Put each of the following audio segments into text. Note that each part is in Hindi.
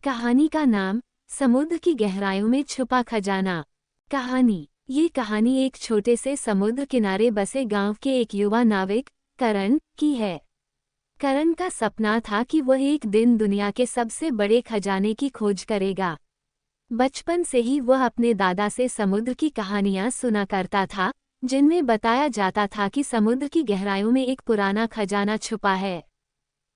कहानी का नाम समुद्र की गहराइयों में छुपा खजाना। कहानी। ये कहानी एक छोटे से समुद्र किनारे बसे गांव के एक युवा नाविक करण की है। करण का सपना था कि वह एक दिन दुनिया के सबसे बड़े खजाने की खोज करेगा। बचपन से ही वह अपने दादा से समुद्र की कहानियां सुना करता था, जिनमें बताया जाता था कि समुद्र की गहराइयों में एक पुराना खजाना छुपा है।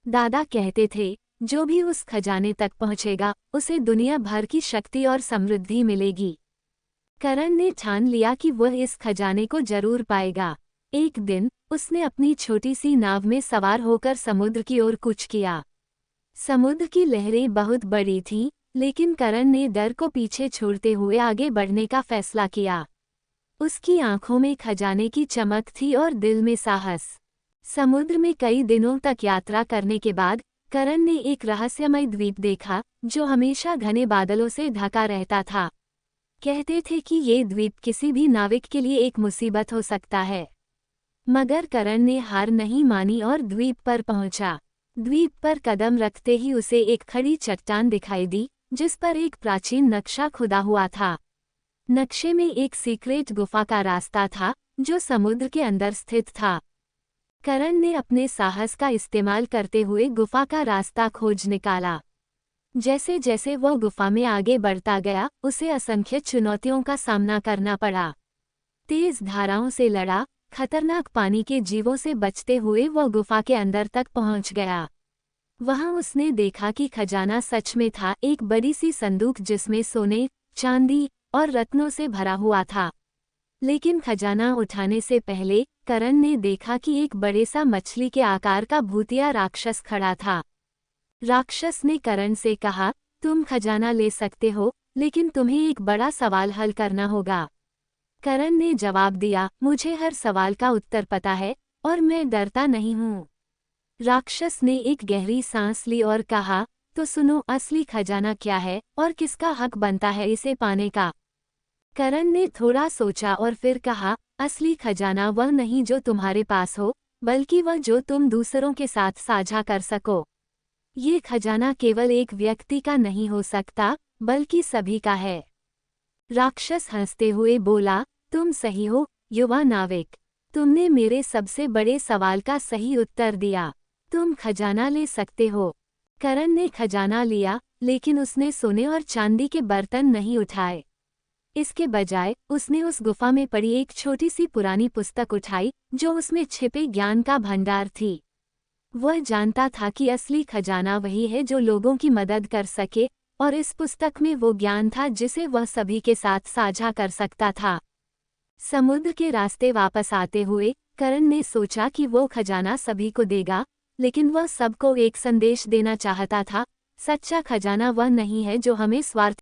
दादा कहते थे, जो भी उस खजाने तक पहुंचेगा उसे दुनिया भर की शक्ति और समृद्धि मिलेगी। करण ने ठान लिया कि वह इस खजाने को जरूर पाएगा। एक दिन उसने अपनी छोटी सी नाव में सवार होकर समुद्र की ओर कूच किया। समुद्र की लहरें बहुत बड़ी थीं, लेकिन करण ने डर को पीछे छोड़ते हुए आगे बढ़ने का फैसला किया। उसकी आंखों में खजाने की चमक थी और दिल में साहस। समुद्र में कई दिनों तक यात्रा करने के बाद करण ने एक रहस्यमय द्वीप देखा, जो हमेशा घने बादलों से ढका रहता था। कहते थे कि ये द्वीप किसी भी नाविक के लिए एक मुसीबत हो सकता है। मगर करण ने हार नहीं मानी और द्वीप पर पहुंचा। द्वीप पर कदम रखते ही उसे एक खड़ी चट्टान दिखाई दी, जिस पर एक प्राचीन नक्शा खुदा हुआ था। नक्शे में एक सीक्रेट गुफा का रास्ता था, जो समुद्र के अंदर स्थित था। करण ने अपने साहस का इस्तेमाल करते हुए गुफा का रास्ता खोज निकाला। जैसे जैसे वह गुफा में आगे बढ़ता गया, उसे असंख्य चुनौतियों का सामना करना पड़ा। तेज धाराओं से लड़ा, खतरनाक पानी के जीवों से बचते हुए वह गुफा के अंदर तक पहुंच गया। वहां उसने देखा कि खजाना सच में था, एक बड़ी सी संदूक जिसमें सोने, चांदी और रत्नों से भरा हुआ था। लेकिन खजाना उठाने से पहले करण ने देखा कि एक बड़े सा मछली के आकार का भूतिया राक्षस खड़ा था। राक्षस ने करण से कहा, तुम खजाना ले सकते हो, लेकिन तुम्हें एक बड़ा सवाल हल करना होगा। करण ने जवाब दिया, मुझे हर सवाल का उत्तर पता है और मैं डरता नहीं हूँ। राक्षस ने एक गहरी सांस ली और कहा, तो सुनो, असली खजाना क्या है और किसका हक बनता है इसे पाने का। करण ने थोड़ा सोचा और फिर कहा, असली खजाना वह नहीं जो तुम्हारे पास हो, बल्कि वह जो तुम दूसरों के साथ साझा कर सको। ये खजाना केवल एक व्यक्ति का नहीं हो सकता, बल्कि सभी का है। राक्षस हंसते हुए बोला, तुम सही हो, युवा नाविक। तुमने मेरे सबसे बड़े सवाल का सही उत्तर दिया। तुम खजाना ले सकते हो। करण ने खजाना लिया, लेकिन उसने सोने और चांदी के बर्तन नहीं उठाए। इसके बजाय उसने उस गुफा में पड़ी एक छोटी सी पुरानी पुस्तक उठाई, जो उसमें छिपे ज्ञान का भंडार थी। वह जानता था कि असली खजाना वही है जो लोगों की मदद कर सके, और इस पुस्तक में वो ज्ञान था जिसे वह सभी के साथ साझा कर सकता था। समुद्र के रास्ते वापस आते हुए करण ने सोचा कि वो खजाना सभी को देगा, लेकिन वह सबको एक संदेश देना चाहता था, सच्चा खजाना वह नहीं है जो हमें स्वार्थ